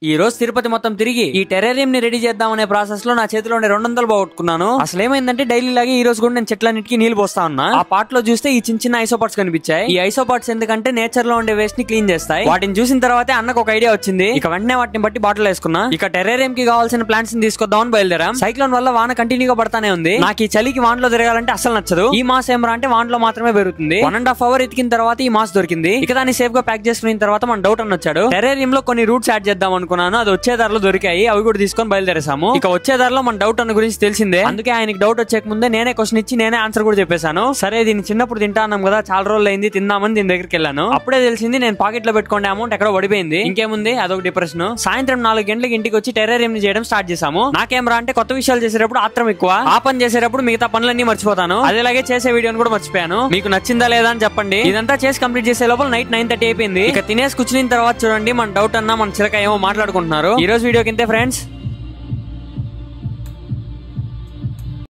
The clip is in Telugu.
ఈ రోజు తిరుపతి మొత్తం తిరిగి ఈ టెర్రేరియం ని రెడీ చేద్దామనే ప్రాసెస్ లో నా చేతిలో 200 పోగొట్టుకున్నాను. అసలు ఏమైందంటే డైలీ లాగే ఈ రోజు కూడా నేను చెట్లన్నిటికీ నీళ్లు పోస్తా ఉన్నా. ఆ పార్ట్ లో చూస్తే ఈ చిన్న ఐసోపాట్స్ కనిపించాయి. ఈ ఐసోపాట్స్ ఎందుకంటే నేచర్ లో ఉండే వేస్ట్ ని క్లీన్ చేస్తాయి. వాటిని చూసిన తర్వాత అన్నకు ఒక ఐడియా వచ్చింది. ఇక వెంటనే వాటిని బట్టి బాటిల్ వేసుకున్నా. ఇక టెర్రేరియం కి కావాల్సిన ప్లాంట్స్ ని తీసుకొద్దామని బయలుదేరాం. సైక్లోన్ వల్ల వాన కంటిన్యూగా పడతానే ఉంది. నాకు ఈ చలికి వానలో తిరగాలంటే అసలు నచ్చదు. ఈ మాస్ ఏమరా అంటే వానలో మాత్రమే పెరుగుతుంది. 1.5 hours ఎతికిన తర్వాత ఈ మాస్ దొరికింది. ఇక దాన్ని సేఫ్ గా ప్యాక్ చేసుకున్న తర్వాత మన డౌట్ అని వచ్చాడు. టెర్రేరియం లో కొన్ని రూట్స్ యాడ్ చేద్దాం అనుకున్నాను. అది వచ్చే దారిలో దొరికాయి. అవి కూడా తీసుకొని బయలుదేరేసాము. ఇక వచ్చే దారిలో మన డౌట్ అన్న గురించి తెలిసిందే. అందుకే ఆయనకి డౌట్ వచ్చేక ముందే నేనే క్వశ్చన్ ఇచ్చి నేనే ఆన్సర్ కూడా చెప్పేశాను. సరే దీన్ని చిన్నప్పుడు తింటా అన్నాం కదా, చాలా రోజులు అయింది తిందామని దీని దగ్గరికి వెళ్ళాను. అప్పుడే తెలిసింది నేను పాకెట్ లో పెట్టుకునే అమౌంట్ ఎక్కడో పడిపోయింది. ఇంకేముంది అదొక డిప్రెషన్. సాయంత్రం 4 గంటలకు ఇంటికి వచ్చి టెర్రేరియం ని చేయడం స్టార్ట్ చేసాము. నాకేమరా అంటే కొత్త విషయాలు చేసేటప్పుడు ఆత్రం ఎక్కువ. ఆ పని చేసేటప్పుడు మిగతా పనులన్నీ మర్చిపోతాను. అదేలాగే చేసే వీడియోని కూడా మర్చిపోయాను. మీకు నచ్చిందా లేదా అని చెప్పండి. ఇదంతా చేసి కంప్లీట్ చేసే లోపల నైట్ 9:30 అయిపోయింది. ఇక తినేసి కూర్చున్న తర్వాత చూడండి మన డౌట్ అన్న మన చిరక ఏమో మాట్లాడుకుంటున్నారు. ఈ రోజు వీడియో కింద ఫ్రెండ్స్.